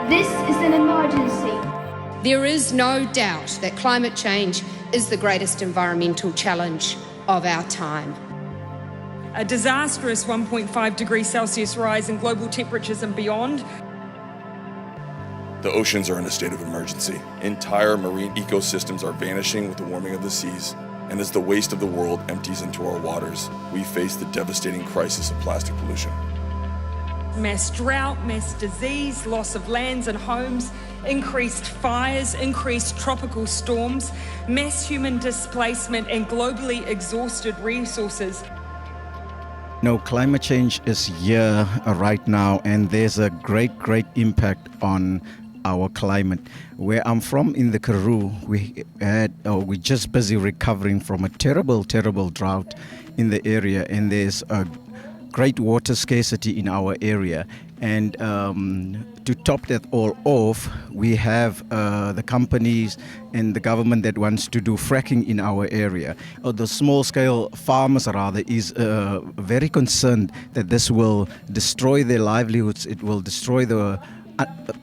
This is an emergency. There is no doubt that climate change is the greatest environmental challenge of our time. A disastrous 1.5 degrees Celsius rise in global temperatures and beyond. The oceans are in a state of emergency. Entire marine ecosystems are vanishing with the warming of the seas. And as the waste of the world empties into our waters, we face the devastating crisis of plastic pollution. Mass drought, mass disease, loss of lands and homes, increased fires, increased tropical storms, mass human displacement and globally exhausted resources. No, climate change is here right now, and there's a great impact on our climate. Where I'm from in the Karoo, we're just busy recovering from a terrible drought in the area, and there's a great water scarcity in our area. And to top that all off, we have the companies and the government that wants to do fracking in our area. The small-scale farmers, rather, is very concerned that this will destroy their livelihoods. It will destroy the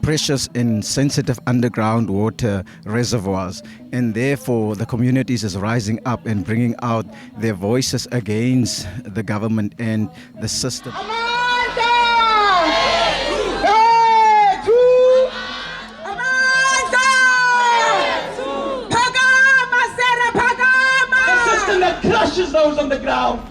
precious and sensitive underground water reservoirs, and therefore the communities is rising up and bringing out their voices against the government and the system. The system that crushes those on the ground.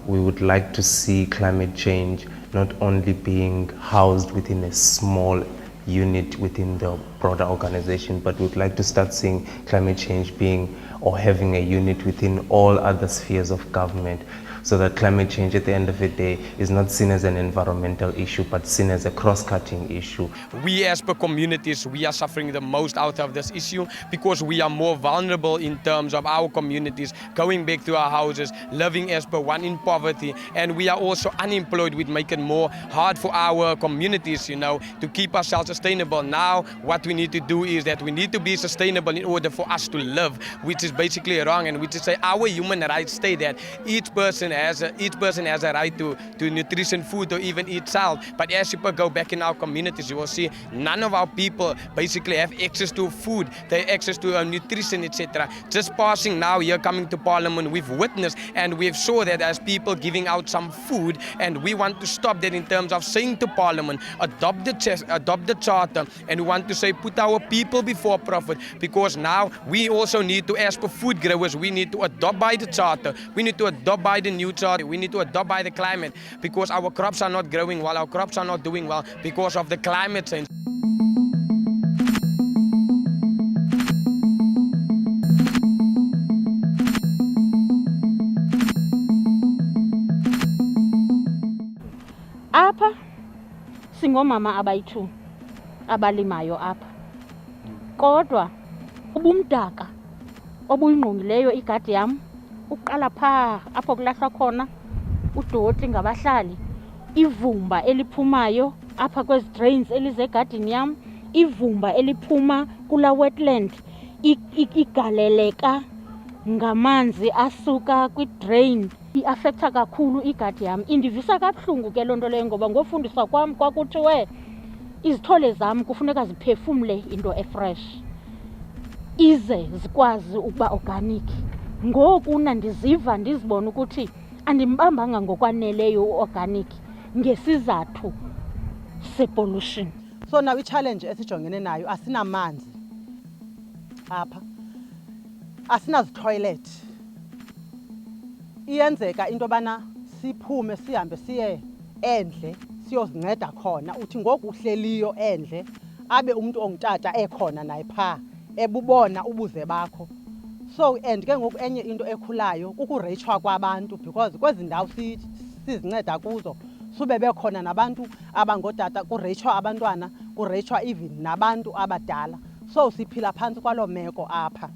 We would like to see climate change not only being housed within a small unit within the broader organization, but we'd like to start seeing climate change being or having a unit within all other spheres of government, so that climate change at the end of the day is not seen as an environmental issue, but seen as a cross-cutting issue. We as per communities, we are suffering the most out of this issue because we are more vulnerable in terms of our communities, going back to our houses, living as per one in poverty, and we are also unemployed, which make it more hard for our communities, to keep ourselves sustainable. Now, what we need to do is that we need to be sustainable in order for us to live, which is basically wrong, and which is say our human rights state that each person has a right to nutrition, food, or even eat salt. But as people go back in our communities, you will see none of our people basically have access to food, they have access to nutrition, etc. Just passing now here, coming to Parliament, we've witnessed and we've saw that as people giving out some food, and we want to stop that in terms of saying to Parliament, adopt the charter, and we want to say put our people before profit, because now we also need to, as per food growers, we need to adopt by the charter, we need to adopt by the new charter, we need to adopt by the climate, because our crops are not growing well, our crops are not doing well because of the climate change. Apha singomama abayi-2 abalimayo apha, kodwa ubumdaka obuyingqongileyo igadi yam uqala phaa apho kulahlwa khona udoti ngabahlali, ivumba eliphumayo apha kwezi drains elizegadini yam, ivumba eliphuma kula wetland igaleleka ngamanzi asuka kwi-drain, iafektha kakhulu igadi yam. Indivisa kabuhlungu ke loo nto leyo, ngoba ngofundiswa kwam kwakuthiwe izithole zam kufuneka ziphefumle into efresh ize zikwazi ukuba organic. Ngoku ndiziva ndizibona ukuthi andimbambanga ngokwaneleyo u-organic ngesizathu sepollution. So now i-challenge esijongene nayo, asinamanzi apha, asinazitoilet. Iyenzeka into yobana siphume sihambe siye endle siyozinceda khona, uthi ngoku uhleliyo endle abe umuntu ongutata ekhona naye phaa ebubona ubuze bakho. So and ke ngoku enye into ekhulayo kukureyitshwa kwabantu, because kwezi ndawo sizinceda kuzo sube bekhona nabantu abangootata, kureyitshwa abantwana, kureyitshwa even nabantu abadala. So siphila phantsi kwaloo meko apha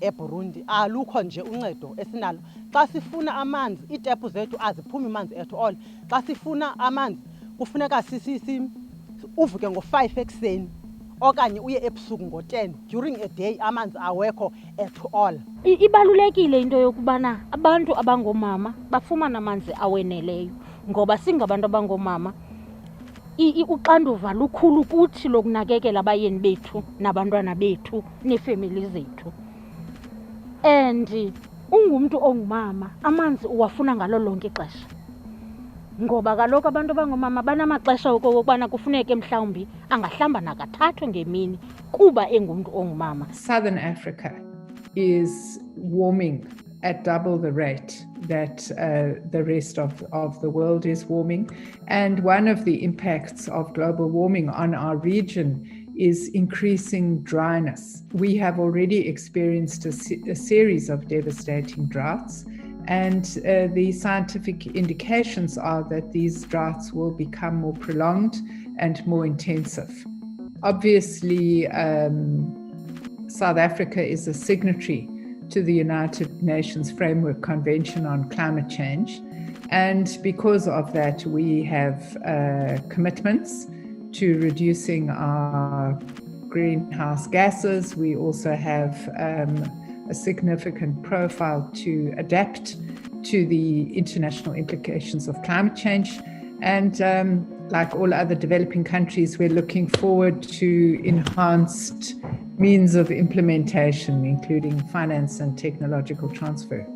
eBurundi. Alukho nje uncedo esinalo. Xa sifuna amanzi, iitepu zethu aziphumi manzi at all. Xa sifuna amanzi kufuneka uvuke ngo-5 ekuseni okanye uye ebusuku ngo-10. During a day amanzi awekho at all. Ibalulekile into yokubana abantu abangoomama bafumana amanzi aweneleyo, ngoba singabantu abangoomama uxanduva lukhulu kuthi lokunakekela abayeni bethu nabantwana bethu neefemeli zethu. And ungumntu ongumama amanzi uwafuna ngalo lonke ixesha, ngoba kaloku abantu abangoomama banamaxesha okokubana kufuneke mhlawumbi angahlamba nakathathu ngemini kuba engumntu ongumama. Southern Africa is warming at double the rate that the rest of the world is warming. And one of the impacts of global warming on our region is increasing dryness. We have already experienced a series of devastating droughts, and the scientific indications are that these droughts will become more prolonged and more intensive. Obviously, South Africa is a signatory to the United Nations Framework Convention on Climate Change. And because of that, we have commitments to reducing our greenhouse gases. We also have a significant profile to adapt to the international implications of climate change. And like all other developing countries, we're looking forward to enhanced means of implementation, including finance and technological transfer.